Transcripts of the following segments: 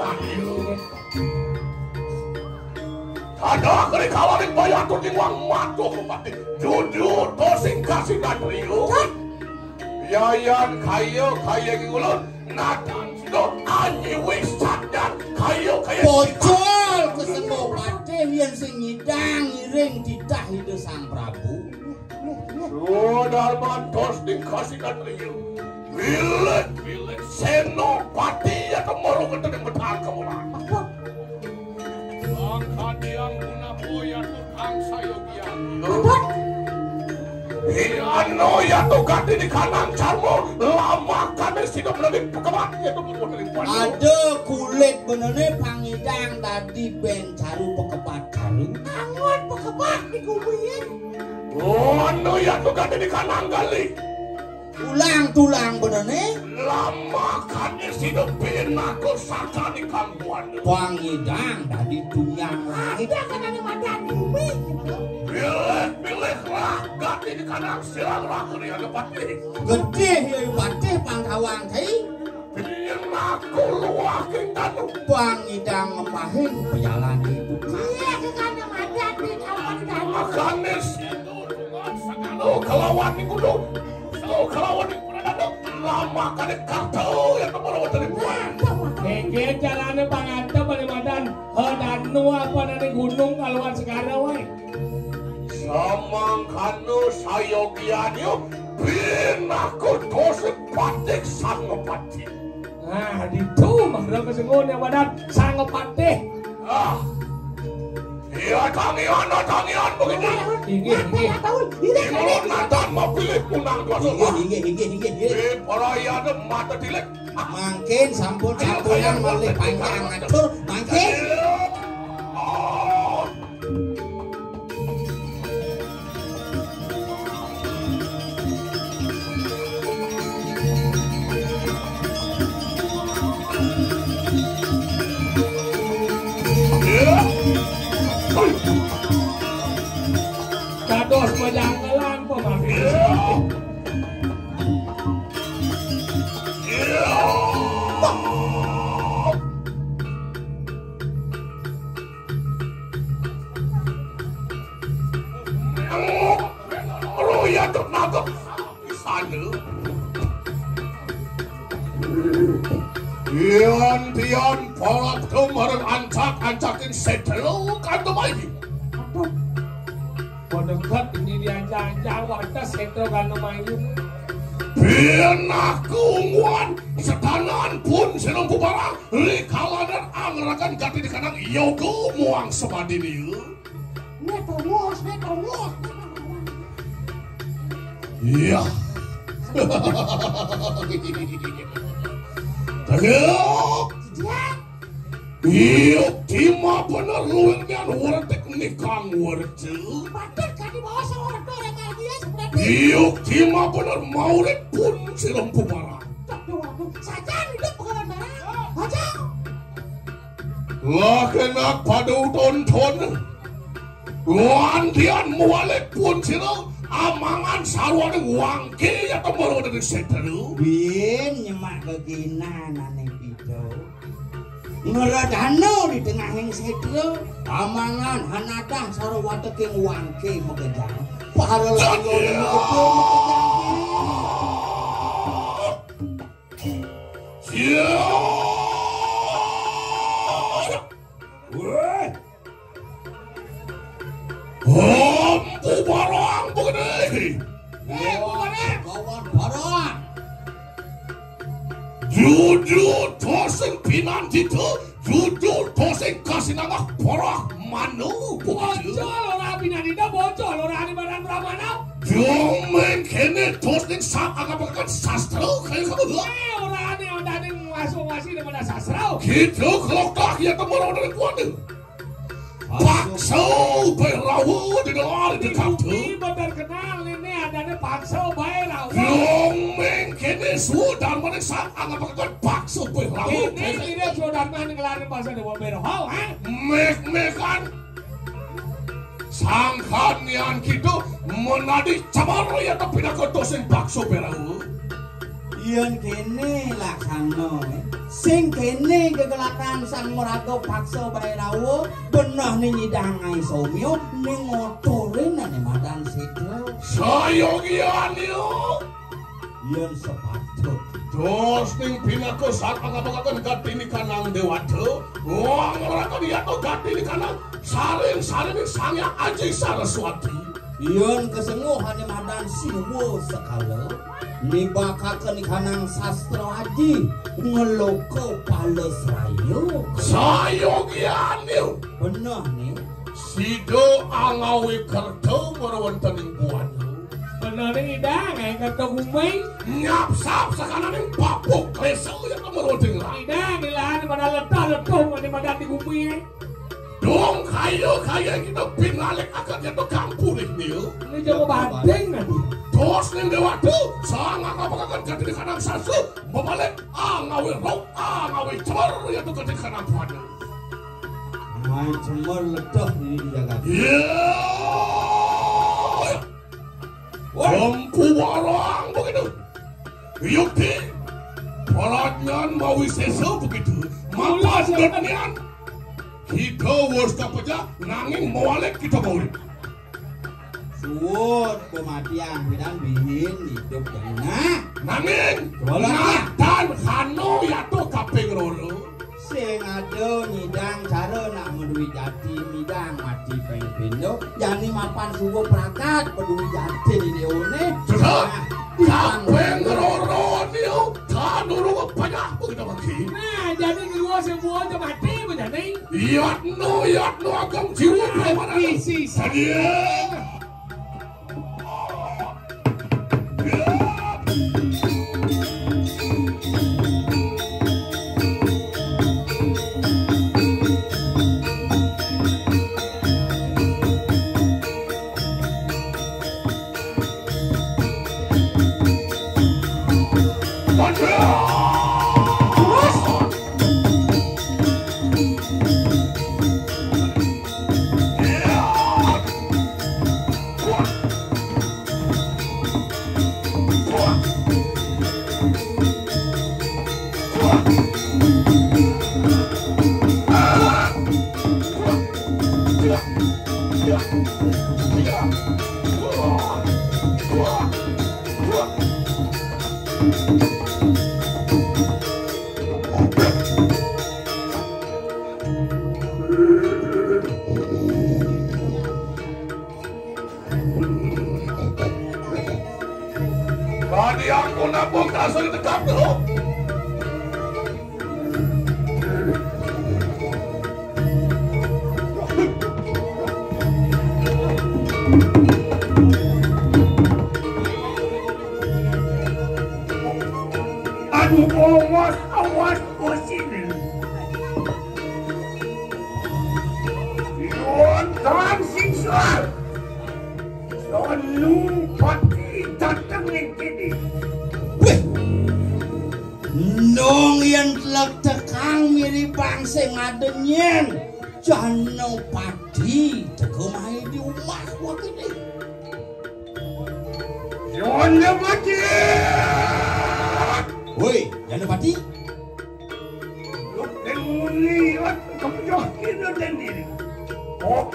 tadi. Ada kali kawarin bayar tuh wang matu kembali. Jujur tuh sing kasih nadrio. Yayan kayo ngulun. Nadang sido anyi wis sadar kayo. Bocol kesemua patih yang sing nyidang ngiring titah hidup sang Prabu. Sudah mantos dikasih nadrio. Bilet senopati ya kemoro ngeten yang betah kamu lah. Bangka diang guna boya tukang sayogian. Ano ya tuh ganti di kanan carmo lama kami sido melalui pekebat ya tuh melalui padu. Ada kulit benernya pangidang tadi ben caru pekebat caru. Angon pekebat di kubuin. Oh ano ya tuh ganti di kanan kali. Tulang benernya. Lama kami sido ben aku saka di kampuan. Pangidang tadi tunyang langit. Ada kan ada madan di bumi. Pilih lah ganti di kanan silang rakeri ada pati. Gede ya patih pangkawang kai. Biar aku luakin tanu. Pangidang ngemahin pejalan ibu. Iya kan ada madan di kawan dan. Makanya sido dengan segala kelawan di gunung. Kelawan di gunung ada lama kali kartu yang kemana dari buan. Keke jalannya panganta balimadan. Dan apa nanti gunung kaluan sekarang woi. Samangkano sayogianyo binaku tosik patik sangopati. Nah, itu mahra kesengon yang badan sangopati. Iya tangian begini. Tinggi. Di mulut mantan mau pilih punang dua semua. Hingga. Di perayaan mata dilek. Mungkin sampun-sampunan malih panjang ngatur. Mungkin. Dados pejanggalan pemahir. Roya tuh nangkep di sana. Tian polak kemarin ancak-ancakin setelo kan kemarin. Podengkat ini diancang-ancang wadah setelo kan lumayan. Biar aku nguan setanan pun senang bubarang likala dan angerakan ganti di kanang yogo muang semadini. Netomos. Iya. Tegak. Iya, tima bener luwirnya wartek nikang wartek. Badan kan di bawah seorang orang dia sebenarnya. Iya, tima bener mauret pun senang bubarang. Saja hidup pengawan barang. Aja. Lakenak pada tonton. Wantian mualek pun senang. Amangan sarwane wangke ya temoro dari setelu. Bin nyemak keginan aneh pido. Ngeradano di tengah yang setelu. Amangan hanadah sarwate king wangke megejang. Pahala layo ini itu Ampu barang begini. kawan barang. Jujur toseng pinanti tu, jujur toseng kasih nama porah manu Bocol orang pinanti dah bocol orang di badan Pramana. Jomen kene toseng sak agak sastra kayak kamu. Orang yang tadi ngasih daripada sastra. Gitu kalau tak ya temoro dari kuat. Pakso berawu di dalam di kantor. Ini benar kenal ini adanya pakso berawu. Jomen kene sudah menesak agak pakso berawu. Ini dia sudah ngelarin bahasa di berawu, ha? Mek-mekan sangkan yang gitu menadi cabar ya tapi nak dosen pakso berawu. Iyan kene laksana. sing kene kegelakan sang moraga paksa bae rawuh benah ning nyidang ae somyo ning motore nang Madan Sidra. Sayogian yo. Yen sepatut Dos ning pinaka saat pangapakaken Gatini kanang Dewata. Wong ora dia to Gatini kanang saring-saring sangya Aji Saraswati. yen kesenguhan Madan Siwo sekala nibakaken kanang sastra aji ngeloko Palesrayo. Sayogian yo. Benah nih Sido angawi kerto marwonten ing buana. Benar idang ay katagumay. Nyap-sap sakana ning papuk leso ya marwonten ra. Idang ilaan manalata-latong ani madati gumay. Dong kayo kita pinalik akan jatuh kampung ini. Ini jago banding nanti. Dos ning Dewata sangat ngapakaken Gatini kanang sasu babalik angawi rok angawi cemer ya tuh Gatini kanang buana. main cemer ledah ini dijaga. Lampu barang begitu. Yukti peranyan mawi sesa begitu. Mapas gatnian. Kita wis kapeja nanging mawalek kita baulik. Suwun kematian bidan bihin hidup jana. Nanging Bola. Natan Hano yato kaping loro. Sing ado nyidang cara nak menduwi jati midang mati pengpindo jani mapan suwo prakat menduwi jati di deone. Sudah. Kaping loro niyo tanuru banyak begitu bagi. Nah, jadi kedua semua udah mati begini. Yatno agam jiwa bagaimana? Isi Sadia. Tadi aku nabung kasur di dekat tuh. Aduh, awas sini. Yon terang siksa. Yon lumpati datang yang kini. Nong yang telak tekang mirip bangsa ngadenyen jano padi tekomai di rumah waktu ini. Yon lemati. Woi, jano padi. Luk demuni at kepunyah kita sendiri. Oh,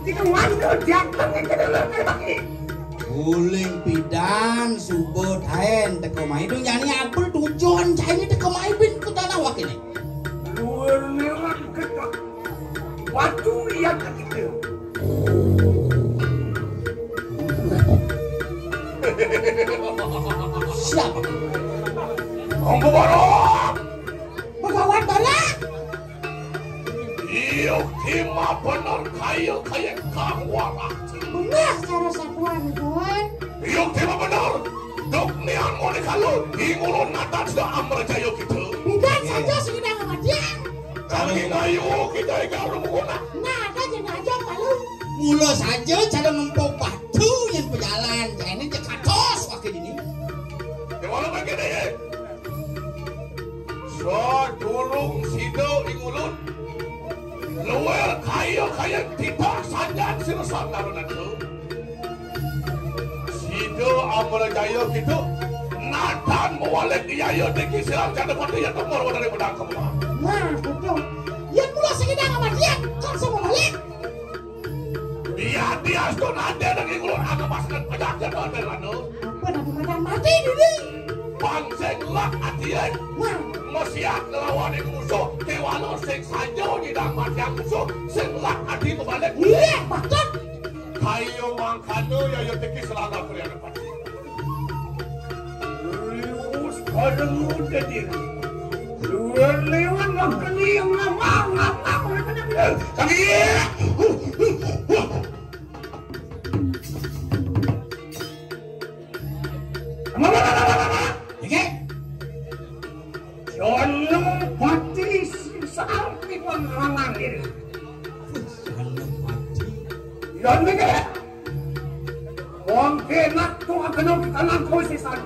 jika mana jatuh yang kena lagi. Uling pidan subut haen tekomai dong yani apel tujuan cahini tekomai bin ku tanah wak ini. Luar lewat kita. Waktu yang kita. Siapa? Ombo barok. Pegawai bala. Iyo kima benar kayu kang warak. Benar cara satuan kawan. Iyo kima benar. Dok nian mau dikalu. Ingulun natan sudah amrejaya kita. Bidan saja sudah kematian. Kami ngayu kita yang rumuna. Nah, ada jenazah malu. Mula saja cara ngempok batu yang berjalan ini jekatos waktu ini. Gimana begini ya? So tulung sido ingulun. Luar kayu tidak sanjang sirusan narunan itu. Sido amrejaya kita Nathan mewalik dia ya deki silang janda pati ya temur dari pedang kamu. Nah, betul. Yang mula segedang sama dia, kan semua balik. Dia sudah ada dengan ngulur agak pasangan pedang janda dari mana? Pedang mati dulu. Bangsa lak atian. Nah, Mesiak ngelawan yang musuh. Dewalo sing sanyo di damat yang musuh. Sing lak ati kebalik. iya, betul. Kayo mangkano ya deki silang janda pati. Rius kadang udah diri. Lewat makan yang lama. Jono pati sampai pengalangan ini. Yan ini. Wong kenak tu akan kanan kosisan.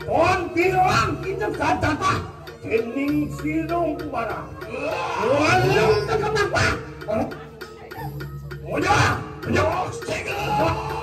Wong bilang kita kata tak. Kening silong bara. Walau tak apa. Muda, muda, segera.